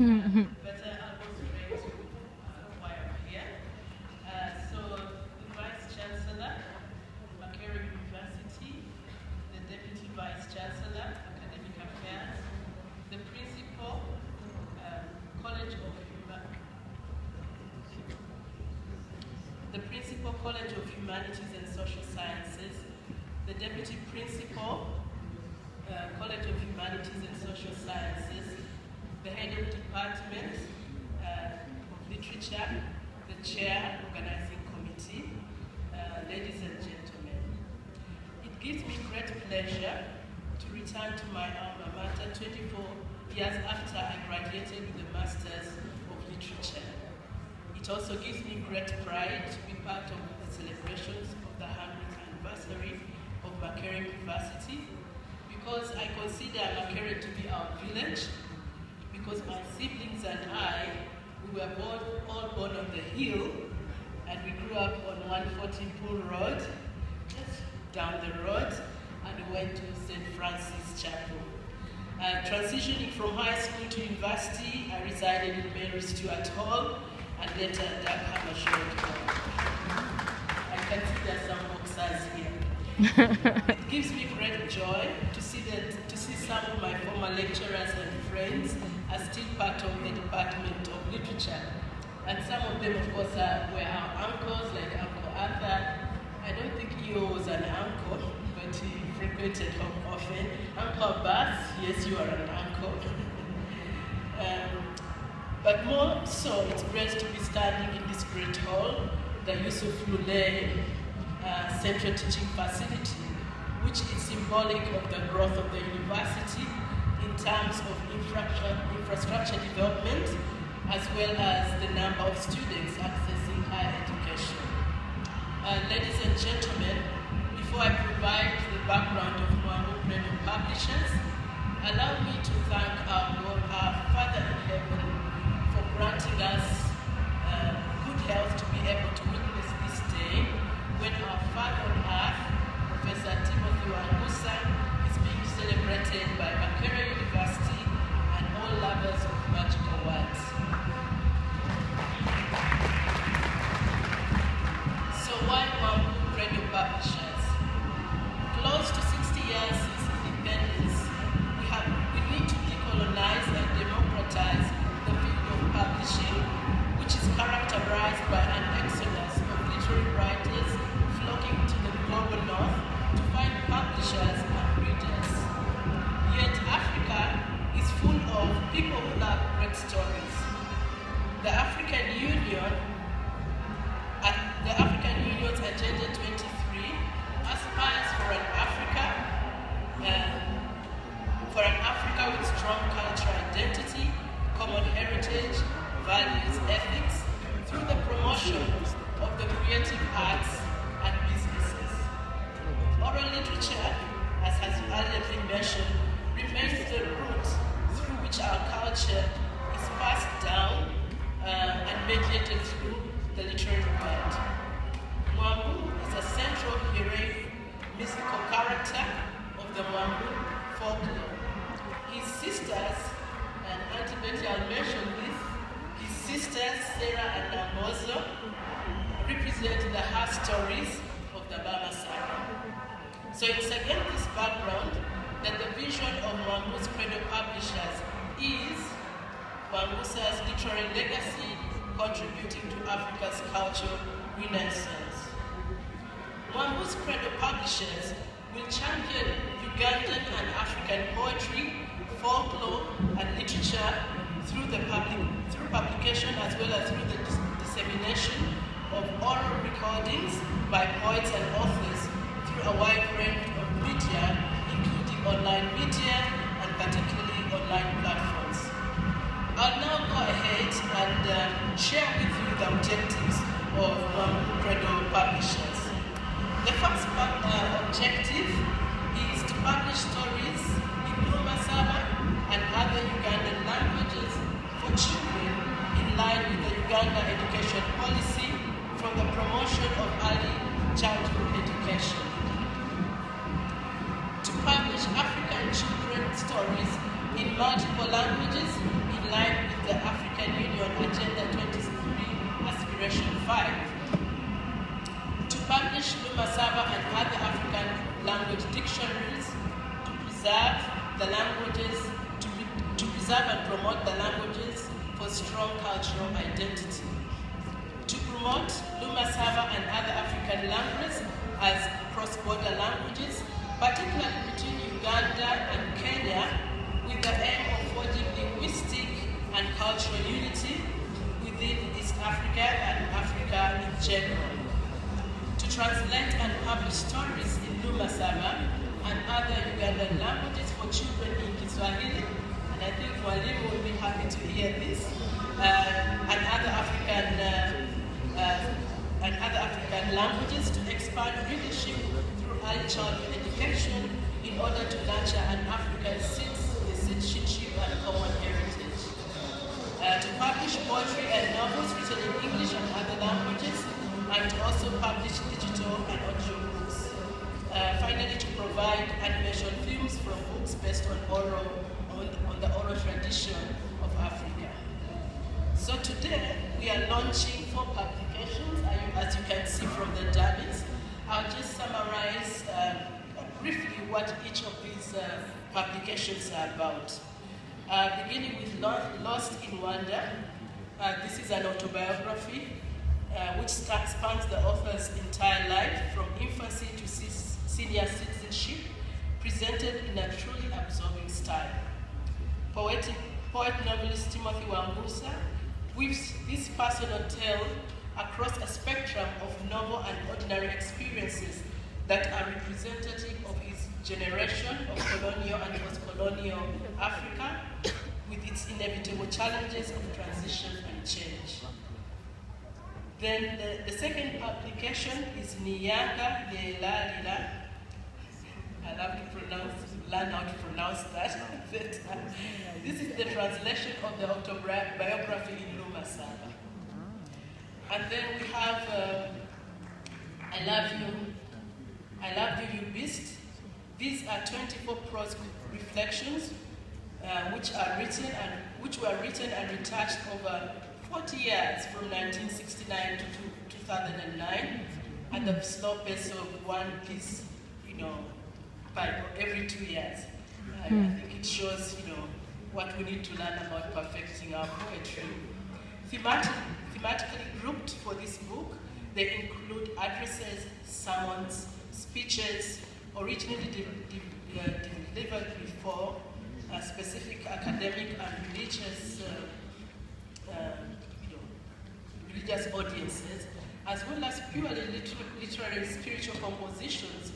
But I was great why I'm here. So the Vice Chancellor, Makerere University, the Deputy Vice Chancellor, Academic Affairs, the Principal, College of Humanities and Social Sciences, the Deputy Principal, College of Humanities and Social Sciences, the Head of Department of Literature, the Chair, Organizing Committee, ladies and gentlemen. It gives me great pleasure to return to my alma mater 24 years after I graduated with a Master's of Literature. It also gives me great pride to be part of the celebrations of the 100th anniversary of Makerere University, because I consider Makerere to be our village, because my siblings and I, we were all born on the hill, and we grew up on 140 Pool Road, just down the road, and we went to St. Francis Chapel. Transitioning from high school to university, I resided in Mary Stuart Hall, and later Dag Hammarskjöld Hall. I can see there are some boxers here. It gives me great joy to see some of my former lecturers and friends are still part of the Department of Literature. And some of them, of course, were our uncles, like Uncle Arthur. I don't think he was an uncle, but he frequented home often. Uncle Bass, yes, you are an uncle. But more so, it's great to be standing in this great hall, the Yusuf Lule Central Teaching Facility, which is symbolic of the growth of the university in terms of infrastructure development, as well as the number of students accessing higher education. Ladies and gentlemen, before I provide the background of Mwangu Credo Publishers, allow me to thank our Father in Heaven for granting us good health to be able to witness this day when our Father on earth, Professor Timothy Wangusa, is being celebrated by Makerere University and all lovers of magical words. So why Mwangu Credo Publishers? Close to 60 years since independence, we need to decolonize and democratize the field of publishing, which is characterized by an exodus of literary writers flocking to the global north to find publishers and readers. Yet Africa is full of people who love great stories. The African Union's Agenda 23 aspires for an Africa with strong cultural identity, common heritage, values, ethics, through the promotion of the creative arts and businesses. Oral literature, as has earlier been mentioned, remains the route through which our culture is passed down and mediated through the literary world. Mwangu is a central heroic mystical character of the Mwangu folklore. His sisters, and Auntie Betty will mention this, his sisters, Sarah and Namozo, represent the heart stories of the Baba Saga. So it's against this background that the vision of Mwangu's Credo Publishers is Wangusa's literary legacy contributing to Africa's cultural renaissance. Mwangu's Credo Publishers will champion Ugandan and African poetry, folklore, and literature through publication as well as through the dissemination of oral recordings by poets and authors through a wide range of media, including online media and particularly online platforms. I'll now go ahead and share with you the objectives of Credo Publishers. The first objective is to publish stories in Luma Saba and other Ugandan languages for children in line with the Uganda education policy from the promotion of early childhood education. To publish African children's stories in multiple languages in line with the language dictionaries to preserve the languages, to preserve and promote the languages for strong cultural identity. To promote Luma Sava and other African languages as cross-border languages, particularly between Uganda and Kenya, with the aim of forging linguistic and cultural unity within East Africa and Africa in general. To translate and publish stories in Luma Sava and other Ugandan languages for children in Kiswahili, and I think Walimu will be happy to hear this, and other African languages, to expand readership through early childhood education in order to nurture an African citizenship and common heritage. To publish poetry and novels written in English and other languages, and to also publish digital and audio books. Finally, to provide animation films from books based on the oral tradition of Africa. So today, we are launching 4 publications, as you can see from the dummies. I'll just summarize briefly what each of these publications are about. Beginning with Lost in Wonder. This is an autobiography which spans the author's entire life from infancy to senior citizenship, presented in a truly absorbing style. Poet-novelist Timothy Wangusa weaves this personal tale across a spectrum of novel and ordinary experiences that are representative of his generation of colonial and post-colonial Africa, with its inevitable challenges of transition and change. Then the second publication is Niyanga Lelalila. I love to learn how to pronounce that. This is the translation of the autobiography in Luma Sava. And then we have I Love You, You Beast. These are 24 prose reflections which were written and retouched over 40 years from 1969 to 2009, at the slow pace of one piece, by every 2 years. I think it shows, what we need to learn about perfecting our poetry. Thematically grouped for this book, they include addresses, sermons, speeches, originally delivered before specific academic and religious audiences, as well as purely literary spiritual compositions